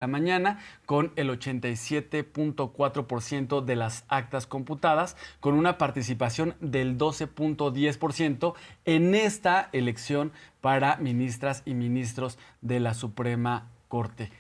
la mañana con el 87.4% de las actas computadas, con una participación del 12.10% en esta elección para ministras y ministros de la Suprema Corte.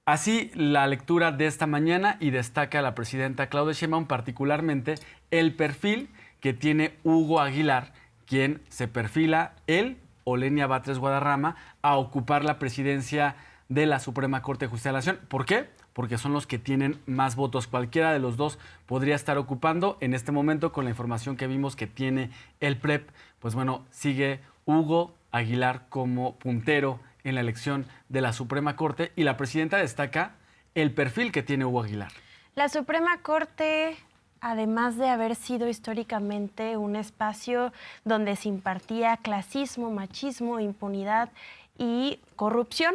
Así la lectura de esta mañana, y destaca la presidenta Claudia Sheinbaum particularmente el perfil que tiene Hugo Aguilar, quien se perfila él o Lenia Batres Guadarrama a ocupar la presidencia de la Suprema Corte de Justicia de la Nación. ¿Por qué? Porque son los que tienen más votos. Cualquiera de los dos podría estar ocupando. En este momento, con la información que vimos que tiene el PREP, pues bueno, sigue Hugo Aguilar como puntero en la elección de la Suprema Corte, y la presidenta destaca el perfil que tiene Hugo Aguilar. La Suprema Corte, además de haber sido históricamente un espacio donde se impartía clasismo, machismo, impunidad y corrupción,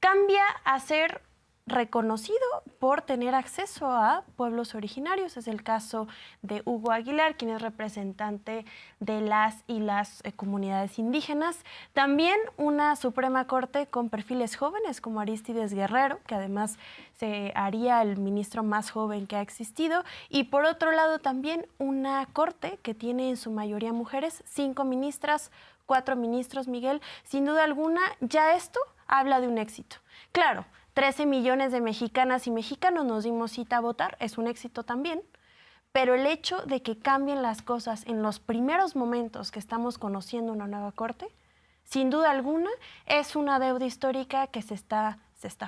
cambia a ser reconocido por tener acceso a pueblos originarios. Es el caso de Hugo Aguilar, quien es representante de las y las comunidades indígenas. También una Suprema Corte con perfiles jóvenes como Arístides Guerrero, que además se haría el ministro más joven que ha existido. Y por otro lado también una corte que tiene en su mayoría mujeres, 5 ministras, 4 ministros, Miguel. Sin duda alguna, ya esto habla de un éxito. Claro, 13 millones de mexicanas y mexicanos nos dimos cita a votar, es un éxito también, pero el hecho de que cambien las cosas en los primeros momentos que estamos conociendo una nueva corte, sin duda alguna, es una deuda histórica que se está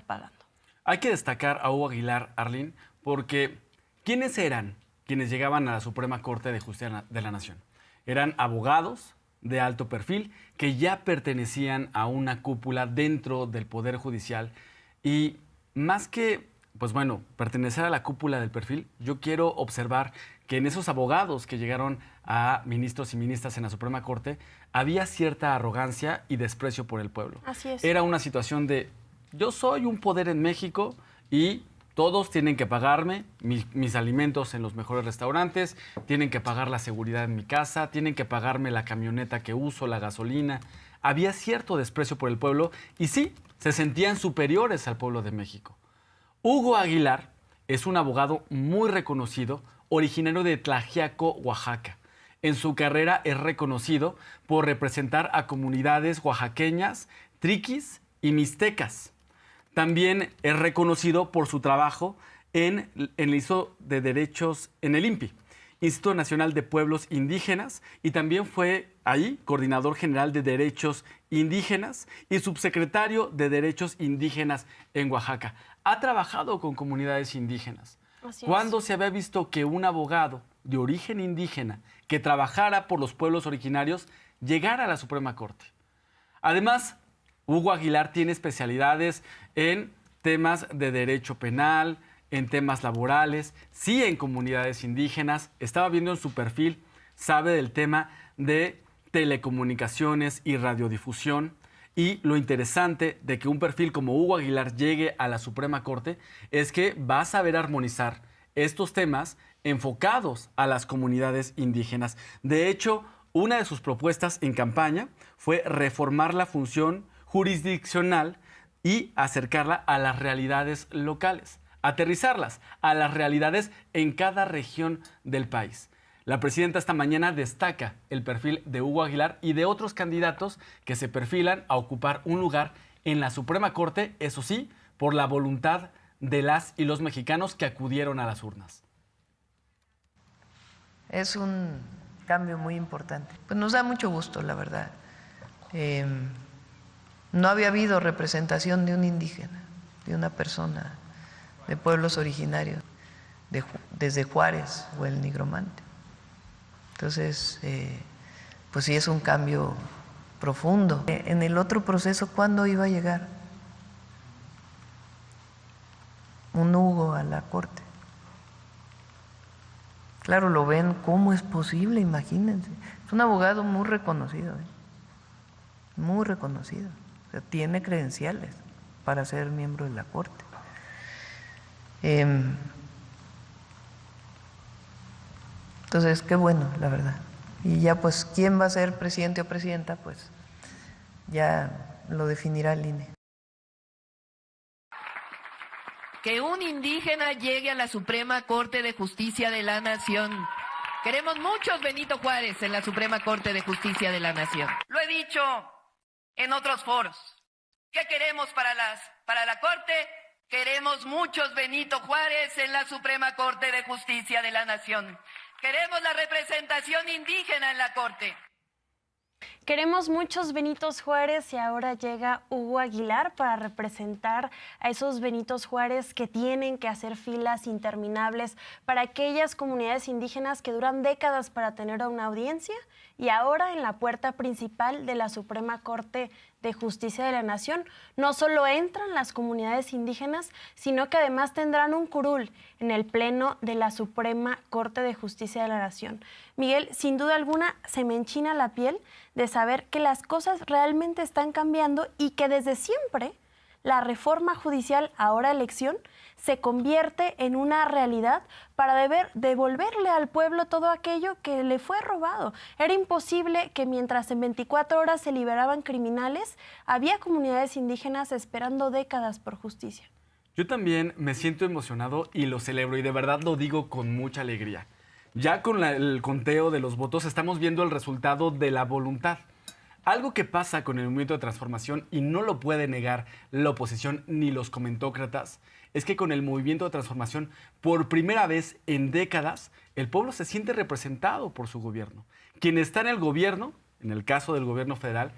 pagando. Hay que destacar a Hugo Aguilar, Arlene, porque ¿quiénes eran quienes llegaban a la Suprema Corte de Justicia de la Nación? Eran abogados de alto perfil que ya pertenecían a una cúpula dentro del Poder Judicial. Y más que, pues bueno, pertenecer a la cúpula del perfil, yo quiero observar que en esos abogados que llegaron a ministros y ministras en la Suprema Corte había cierta arrogancia y desprecio por el pueblo. Así es. Era una situación de, yo soy un poder en México y todos tienen que pagarme mis alimentos en los mejores restaurantes, tienen que pagar la seguridad en mi casa, tienen que pagarme la camioneta que uso, la gasolina. Había cierto desprecio por el pueblo y sí, se sentían superiores al pueblo de México. Hugo Aguilar es un abogado muy reconocido, originario de Tlaxiaco, Oaxaca. En su carrera es reconocido por representar a comunidades oaxaqueñas, triquis y mixtecas. También es reconocido por su trabajo en el Instituto de Derechos, en el INPI, Instituto Nacional de Pueblos Indígenas, y también fue ahí coordinador general de Derechos Indígenas y subsecretario de Derechos Indígenas en Oaxaca. Ha trabajado con comunidades indígenas. ¿Cuándo se había visto que un abogado de origen indígena que trabajara por los pueblos originarios llegara a la Suprema Corte? Además, Hugo Aguilar tiene especialidades en temas de derecho penal, en temas laborales, sí en comunidades indígenas. Estaba viendo en su perfil, sabe del tema de telecomunicaciones y radiodifusión. Y lo interesante de que un perfil como Hugo Aguilar llegue a la Suprema Corte es que va a saber armonizar estos temas enfocados a las comunidades indígenas. De hecho, una de sus propuestas en campaña fue reformar la función jurisdiccional y acercarla a las realidades locales, aterrizarlas a las realidades en cada región del país. La presidenta esta mañana destaca el perfil de Hugo Aguilar y de otros candidatos que se perfilan a ocupar un lugar en la Suprema Corte, eso sí, por la voluntad de las y los mexicanos que acudieron a las urnas. Es un cambio muy importante. Pues nos da mucho gusto, la verdad. No había habido representación de un indígena, de una persona de pueblos originarios, desde Juárez o el Nigromante. Entonces, pues sí es un cambio profundo. En el otro proceso, ¿cuándo iba a llegar un Hugo a la Corte? Claro, lo ven, ¿cómo es posible? Imagínense. Es un abogado muy reconocido, muy reconocido. O sea, tiene credenciales para ser miembro de la Corte. Entonces, qué bueno, la verdad. Y ya pues, ¿quién va a ser presidente o presidenta? Pues ya lo definirá el INE. que un indígena llegue a la Suprema Corte de Justicia de la Nación. Queremos muchos Benito Juárez en la Suprema Corte de Justicia de la Nación. Lo he dicho en otros foros. ¿Qué queremos para la Corte? Queremos muchos Benito Juárez en la Suprema Corte de Justicia de la Nación. Queremos la representación indígena en la Corte. Queremos muchos Benitos Juárez y ahora llega Hugo Aguilar para representar a esos Benitos Juárez que tienen que hacer filas interminables para aquellas comunidades indígenas que duran décadas para tener una audiencia y ahora en la puerta principal de la Suprema Corte de Justicia de la Nación no solo entran las comunidades indígenas, sino que además tendrán un curul en el Pleno de la Suprema Corte de Justicia de la Nación. Miguel, sin duda alguna se me enchina la piel de saber que las cosas realmente están cambiando y que desde siempre la reforma judicial, ahora elección, se convierte en una realidad para devolverle al pueblo todo aquello que le fue robado. Era imposible que mientras en 24 horas se liberaban criminales, había comunidades indígenas esperando décadas por justicia. Yo también me siento emocionado y lo celebro y de verdad lo digo con mucha alegría. Ya con el conteo de los votos estamos viendo el resultado de la voluntad. Algo que pasa con el movimiento de transformación y no lo puede negar la oposición ni los comentócratas es que con el movimiento de transformación, por primera vez en décadas, el pueblo se siente representado por su gobierno. Quien está en el gobierno, en el caso del gobierno federal,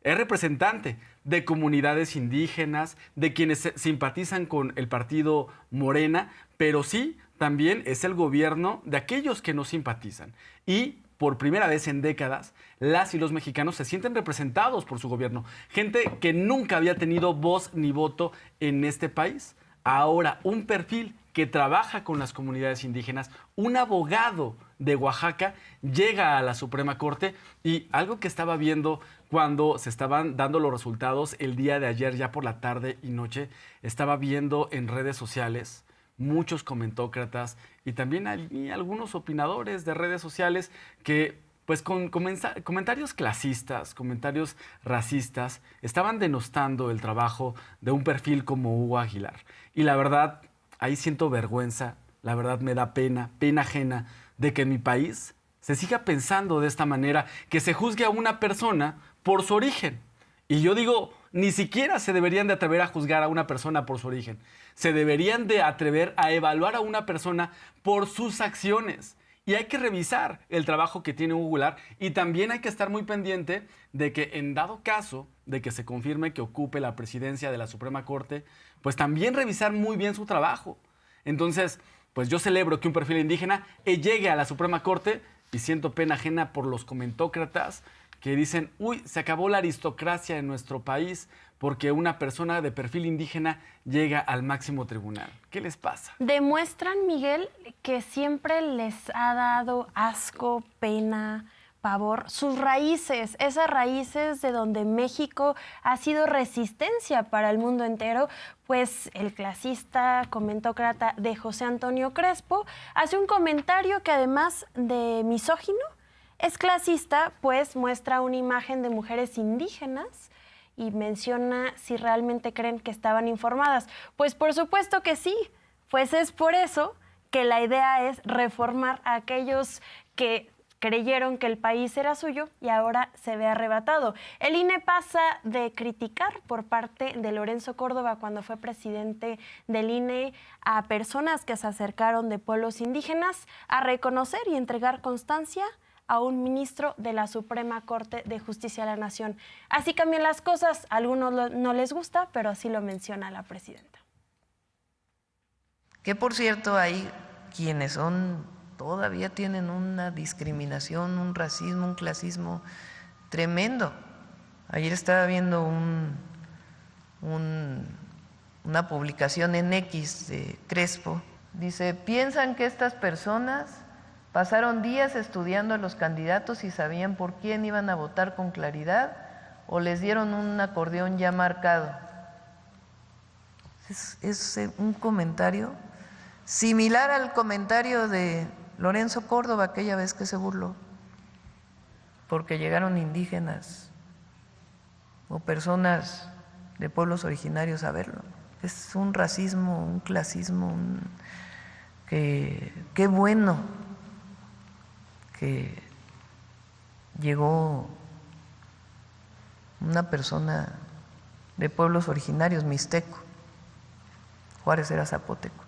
es representante de comunidades indígenas, de quienes simpatizan con el partido Morena, pero sí, también es el gobierno de aquellos que no simpatizan. Y por primera vez en décadas, las y los mexicanos se sienten representados por su gobierno. Gente que nunca había tenido voz ni voto en este país. Ahora, un perfil que trabaja con las comunidades indígenas, un abogado de Oaxaca, llega a la Suprema Corte y algo que estaba viendo cuando se estaban dando los resultados el día de ayer, ya por la tarde y noche, estaba viendo en redes sociales muchos comentócratas y también algunos opinadores de redes sociales que, pues con comentarios clasistas, comentarios racistas, estaban denostando el trabajo de un perfil como Hugo Aguilar. Y la verdad, ahí siento vergüenza, la verdad me da pena ajena de que en mi país se siga pensando de esta manera, que se juzgue a una persona por su origen. Y yo digo, ni siquiera se deberían de atrever a juzgar a una persona por su origen. Se deberían de atrever a evaluar a una persona por sus acciones. Y hay que revisar el trabajo que tiene Hugo Aguilar y también hay que estar muy pendiente de que en dado caso de que se confirme que ocupe la presidencia de la Suprema Corte, pues también revisar muy bien su trabajo. Entonces, pues yo celebro que un perfil indígena llegue a la Suprema Corte y siento pena ajena por los comentócratas que dicen, uy, se acabó la aristocracia en nuestro país porque una persona de perfil indígena llega al máximo tribunal. ¿Qué les pasa? Demuestran, Miguel, que siempre les ha dado asco, pena, pavor, sus raíces, esas raíces de donde México ha sido resistencia para el mundo entero, pues el clasista, comentócrata de José Antonio Crespo hace un comentario que además de misógino, es clasista, pues muestra una imagen de mujeres indígenas y menciona si realmente creen que estaban informadas. Pues por supuesto que sí, pues es por eso que la idea es reformar a aquellos que creyeron que el país era suyo y ahora se ve arrebatado. El INE pasa de criticar por parte de Lorenzo Córdoba cuando fue presidente del INE a personas que se acercaron de pueblos indígenas a reconocer y entregar constancia a un ministro de la Suprema Corte de Justicia de la Nación. Así cambian las cosas, a algunos no les gusta, pero así lo menciona la presidenta. Que por cierto hay quienes todavía tienen una discriminación, un racismo, un clasismo tremendo. Ayer estaba viendo una publicación en X de Crespo. Dice, piensan que estas personas pasaron días estudiando a los candidatos y sabían por quién iban a votar con claridad o les dieron un acordeón ya marcado. Es un comentario similar al comentario de Lorenzo Córdoba aquella vez que se burló porque llegaron indígenas o personas de pueblos originarios a verlo. Es un racismo, un clasismo, qué bueno que llegó una persona de pueblos originarios, mixteco. Juárez era zapoteco.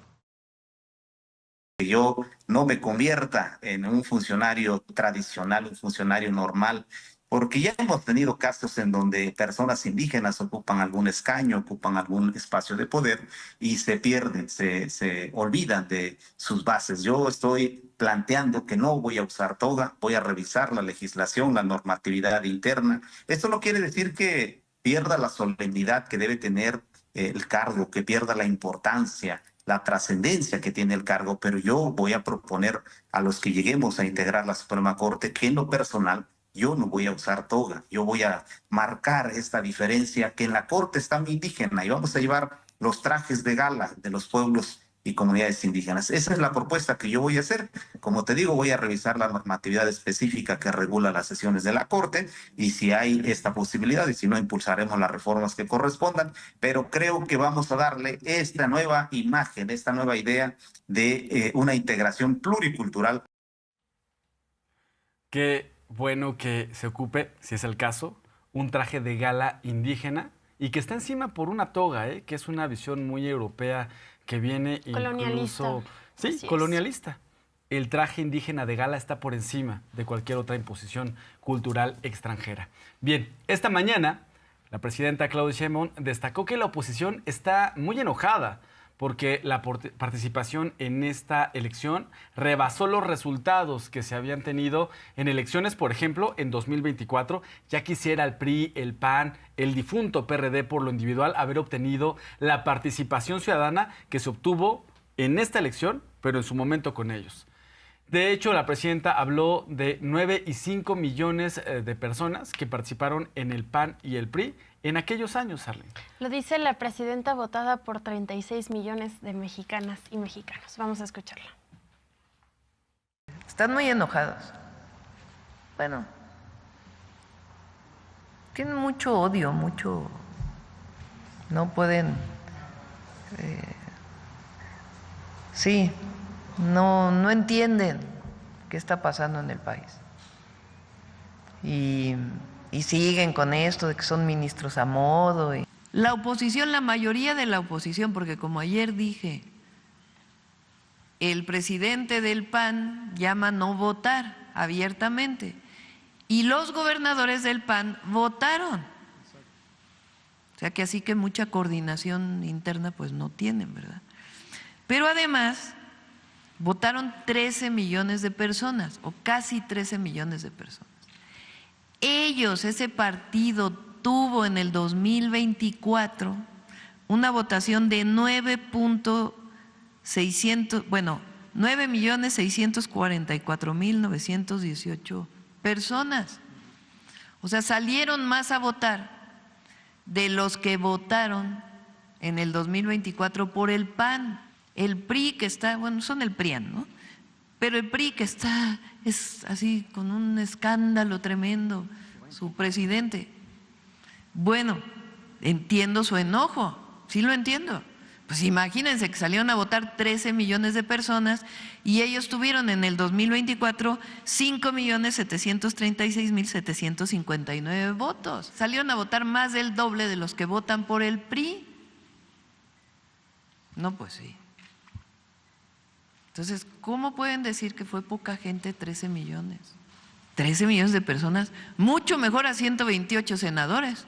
Que yo no me convierta en un funcionario tradicional, un funcionario normal, porque ya hemos tenido casos en donde personas indígenas ocupan algún escaño, ocupan algún espacio de poder y se pierden, se olvidan de sus bases. Yo estoy planteando que no voy a usar toga, voy a revisar la legislación, la normatividad interna. Esto no quiere decir que pierda la solemnidad que debe tener el cargo, que pierda la importancia, la trascendencia que tiene el cargo, pero yo voy a proponer a los que lleguemos a integrar la Suprema Corte que en lo personal yo no voy a usar toga, yo voy a marcar esta diferencia, que en la Corte está mi indígena y vamos a llevar los trajes de gala de los pueblos y comunidades indígenas. Esa es la propuesta que yo voy a hacer. Como te digo, voy a revisar la normatividad específica que regula las sesiones de la Corte y si hay esta posibilidad y si no, impulsaremos las reformas que correspondan, pero creo que vamos a darle esta nueva imagen, esta nueva idea de una integración pluricultural. Qué bueno que se ocupe, si es el caso, un traje de gala indígena y que está encima por una toga, que es una visión muy europea que viene colonialista. incluso... Sí, Así colonialista. El traje indígena de gala está por encima de cualquier otra imposición cultural extranjera. Bien, esta mañana la presidenta Claudia Sheinbaum destacó que la oposición está muy enojada porque la participación en esta elección rebasó los resultados que se habían tenido en elecciones, por ejemplo, en 2024. Ya quisiera el PRI, el PAN, el difunto PRD por lo individual haber obtenido la participación ciudadana que se obtuvo en esta elección, pero en su momento con ellos. De hecho, la presidenta habló de 9 y 5 millones de personas que participaron en el PAN y el PRI en aquellos años, Arlene. Lo dice la presidenta votada por 36 millones de mexicanas y mexicanos. Vamos a escucharla. Están muy enojados. Bueno, tienen mucho odio, mucho... No pueden... Sí, no entienden qué está pasando en el país. Y siguen con esto de que son ministros a modo. La oposición, la mayoría de la oposición, porque como ayer dije, el presidente del PAN llama no votar abiertamente y los gobernadores del PAN votaron. O sea que así que mucha coordinación interna pues no tienen, ¿verdad? Pero además votaron 13 millones de personas o casi 13 millones de personas. Ellos, ese partido tuvo en el 2024 una votación de 9.644.918 personas. O sea, salieron más a votar de los que votaron en el 2024 por el PAN. El PRI que está, bueno, son el PRIAN, ¿no? Pero el PRI que está, es así, con un escándalo tremendo, su presidente. Bueno, entiendo su enojo, sí lo entiendo. Pues imagínense que salieron a votar 13 millones de personas y ellos tuvieron en el 2024 5.736.759 votos. Salieron a votar más del doble de los que votan por el PRI. No, pues sí. Entonces, ¿cómo pueden decir que fue poca gente 13 millones? 13 millones de personas, mucho mejor a 128 senadores.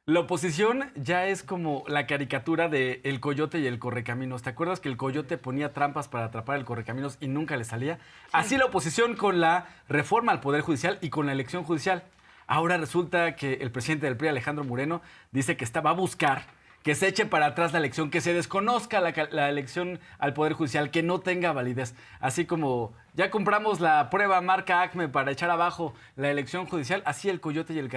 La oposición ya es como la caricatura de el coyote y el correcaminos. ¿Te acuerdas que el coyote ponía trampas para atrapar al correcaminos y nunca le salía? Sí. Así la oposición con la reforma al Poder Judicial y con la elección judicial. Ahora resulta que el presidente del PRI, Alejandro Moreno, dice que va a buscar que se eche para atrás la elección, que se desconozca la elección al Poder Judicial, que no tenga validez. Así como ya compramos la prueba marca ACME para echar abajo la elección judicial, así el coyote y el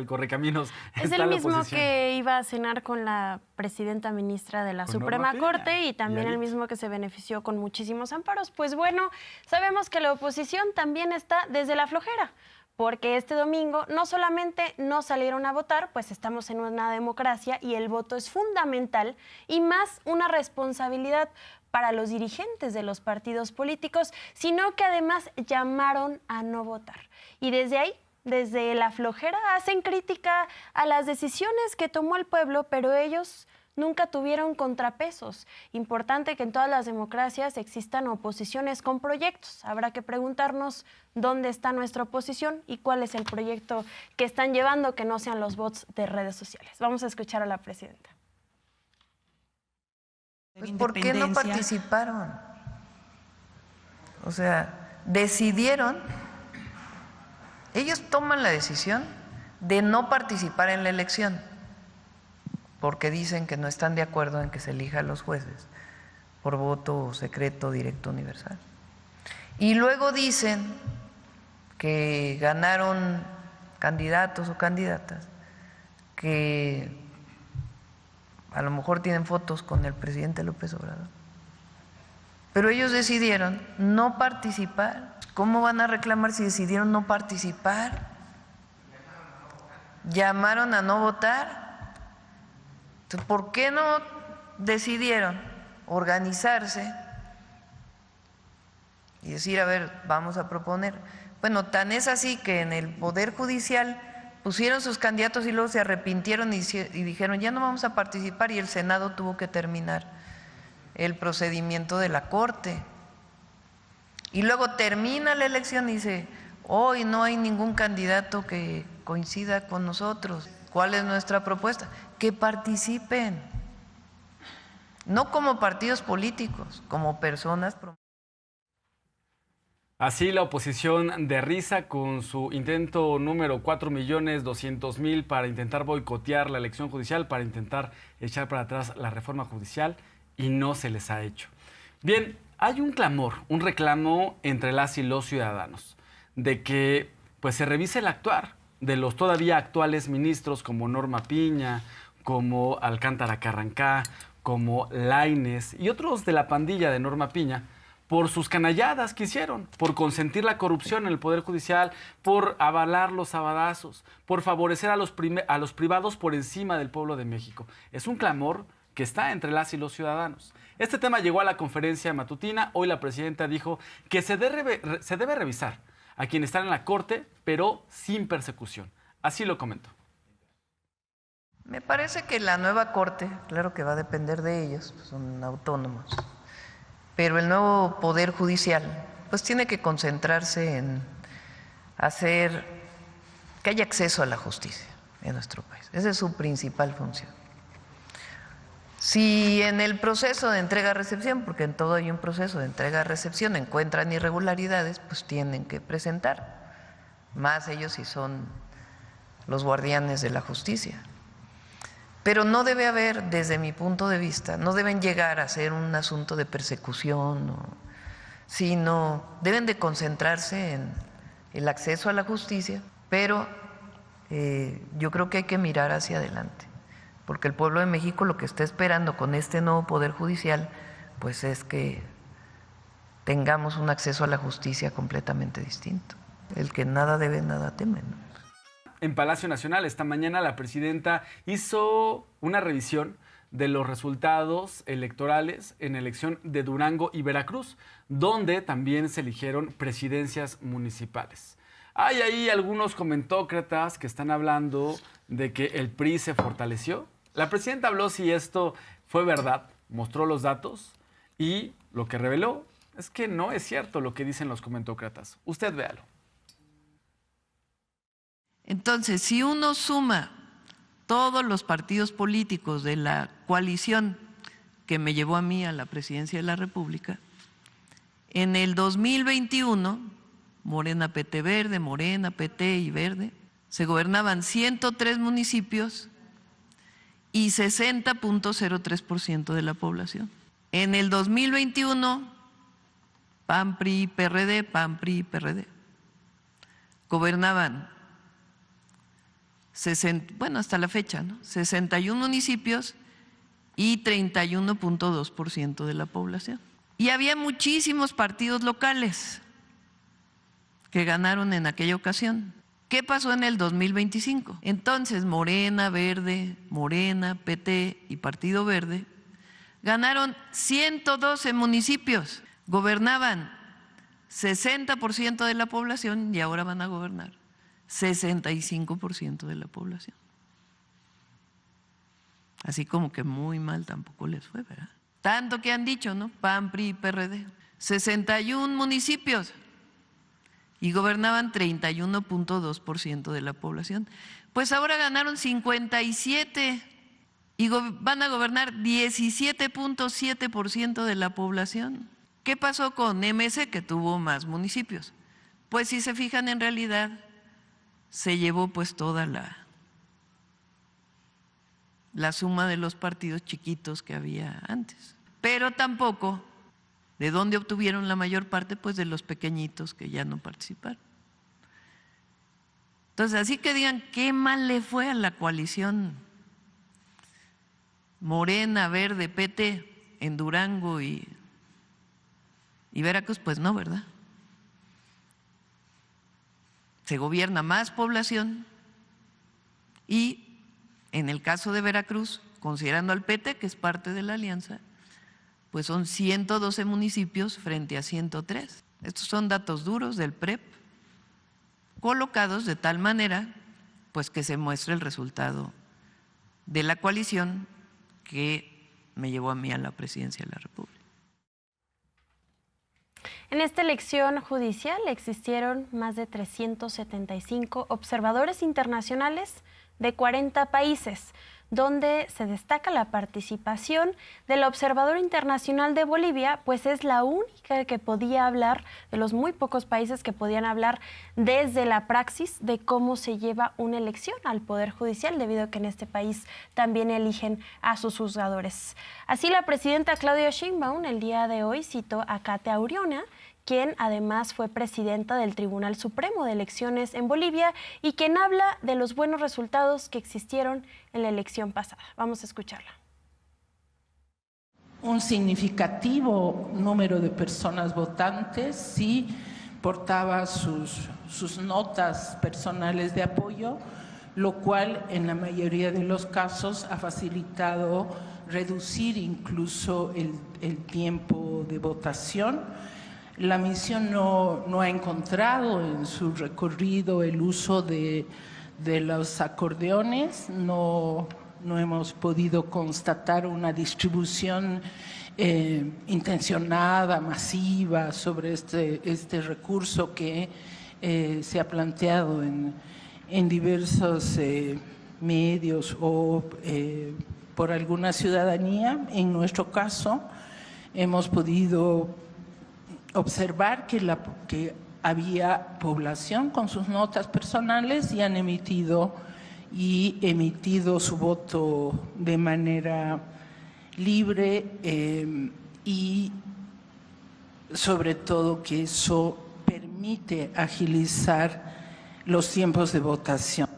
correcaminos. Es el mismo que iba a cenar con la presidenta ministra de la Suprema Corte y también el mismo que se benefició con muchísimos amparos. Pues bueno, sabemos que la oposición también está desde la flojera, porque este domingo no solamente no salieron a votar, pues estamos en una democracia y el voto es fundamental y más una responsabilidad para los dirigentes de los partidos políticos, sino que además llamaron a no votar. Y desde ahí, desde la flojera, hacen crítica a las decisiones que tomó el pueblo, pero ellos nunca tuvieron contrapesos. Importante que en todas las democracias existan oposiciones con proyectos. Habrá que preguntarnos dónde está nuestra oposición y cuál es el proyecto que están llevando, que no sean los bots de redes sociales. Vamos a escuchar a la presidenta. Pues, ¿por qué no participaron? O sea, decidieron, ellos toman la decisión de no participar en la elección, porque dicen que no están de acuerdo en que se elija a los jueces por voto secreto, directo, universal. Y luego dicen que ganaron candidatos o candidatas que a lo mejor tienen fotos con el presidente López Obrador. Pero ellos decidieron no participar. ¿Cómo van a reclamar si decidieron no participar? Llamaron a no votar. Entonces, ¿por qué no decidieron organizarse y decir, a ver, vamos a proponer? Bueno, tan es así que en el Poder Judicial pusieron sus candidatos y luego se arrepintieron y dijeron, ya no vamos a participar, y el Senado tuvo que terminar el procedimiento de la Corte. Y luego termina la elección y dice, hoy no hay ningún candidato que coincida con nosotros. ¿Cuál es nuestra propuesta? Que participen, no como partidos políticos, como personas. Así la oposición de risa con su intento número 4.200.000 para intentar boicotear la elección judicial, para intentar echar para atrás la reforma judicial, y no se les ha hecho. Bien, hay un clamor, un reclamo entre las y los ciudadanos de que pues se revise el actuar de los todavía actuales ministros como Norma Piña, como Alcántara Carrancá, como Lainez y otros de la pandilla de Norma Piña, por sus canalladas que hicieron, por consentir la corrupción en el Poder Judicial, por avalar los sabadazos, por favorecer a los privados por encima del pueblo de México. Es un clamor que está entre las y los ciudadanos. Este tema llegó a la conferencia matutina. Hoy la presidenta dijo que se debe revisar a quienes están en la Corte, pero sin persecución. Así lo comentó. Me parece que la nueva Corte, claro que va a depender de ellos, son autónomos, pero el nuevo Poder Judicial pues tiene que concentrarse en hacer que haya acceso a la justicia en nuestro país. Esa es su principal función. Si en el proceso de entrega-recepción, porque en todo hay un proceso de entrega-recepción, encuentran irregularidades, pues tienen que presentar, más ellos si son los guardianes de la justicia. Pero no debe haber, desde mi punto de vista, no deben llegar a ser un asunto de persecución, sino deben de concentrarse en el acceso a la justicia, pero yo creo que hay que mirar hacia adelante, porque el pueblo de México lo que está esperando con este nuevo Poder Judicial, pues es que tengamos un acceso a la justicia completamente distinto. El que nada debe, nada teme, ¿no? En Palacio Nacional, esta mañana, la presidenta hizo una revisión de los resultados electorales en la elección de Durango y Veracruz, donde también se eligieron presidencias municipales. Hay ahí algunos comentócratas que están hablando de que el PRI se fortaleció. La presidenta habló si esto fue verdad, mostró los datos y lo que reveló es que no es cierto lo que dicen los comentócratas. Usted véalo. Entonces, si uno suma todos los partidos políticos de la coalición que me llevó a mí a la presidencia de la República, en el 2021, Morena, PT Verde, Morena, PT y Verde, se gobernaban 103 municipios y 60.03% de la población. En el 2021, PAN, PRI, PRD, PAN, PRI, PRD, gobernaban hasta la fecha, ¿no? 61 municipios y 31.2% de la población. Y había muchísimos partidos locales que ganaron en aquella ocasión. ¿Qué pasó en el 2025? Entonces Morena, Verde, Morena, PT y Partido Verde ganaron 112 municipios, gobernaban 60% de la población y ahora van a gobernar 65% de la población. Así como que muy mal tampoco les fue, ¿verdad? Tanto que han dicho, ¿no? PAN, PRI y PRD. 61 municipios y gobernaban 31.2% de la población. Pues ahora ganaron 57 y van a gobernar 17.7% de la población. ¿Qué pasó con MC, que tuvo más municipios? Pues si se fijan, en realidad se llevó pues toda la suma de los partidos chiquitos que había antes. Pero tampoco, ¿de dónde obtuvieron la mayor parte? Pues de los pequeñitos que ya no participaron. Entonces, así que digan qué mal le fue a la coalición Morena, Verde, PT en Durango y Veracruz, pues no, ¿verdad? Se gobierna más población y en el caso de Veracruz, considerando al PT, que es parte de la alianza, pues son 112 municipios frente a 103. Estos son datos duros del PREP, colocados de tal manera pues que se muestre el resultado de la coalición que me llevó a mí a la presidencia de la República. En esta elección judicial existieron más de 375 observadores internacionales de 40 países, donde se destaca la participación del observador internacional de Bolivia, pues es la única que podía hablar, de los muy pocos países que podían hablar desde la praxis de cómo se lleva una elección al Poder Judicial, debido a que en este país también eligen a sus juzgadores. Así, la presidenta Claudia Sheinbaum el día de hoy citó a Katia Urionia, quien además fue presidenta del Tribunal Supremo de Elecciones en Bolivia y quien habla de los buenos resultados que existieron en la elección pasada. Vamos a escucharla. Un significativo número de personas votantes sí portaba sus notas personales de apoyo, lo cual en la mayoría de los casos ha facilitado reducir incluso el tiempo de votación. La misión no ha encontrado en su recorrido el uso de los acordeones, no hemos podido constatar una distribución intencionada, masiva sobre este recurso que se ha planteado en diversos medios o por alguna ciudadanía. En nuestro caso hemos podido observar que había población con sus notas personales y han emitido su voto de manera libre y sobre todo que eso permite agilizar los tiempos de votación.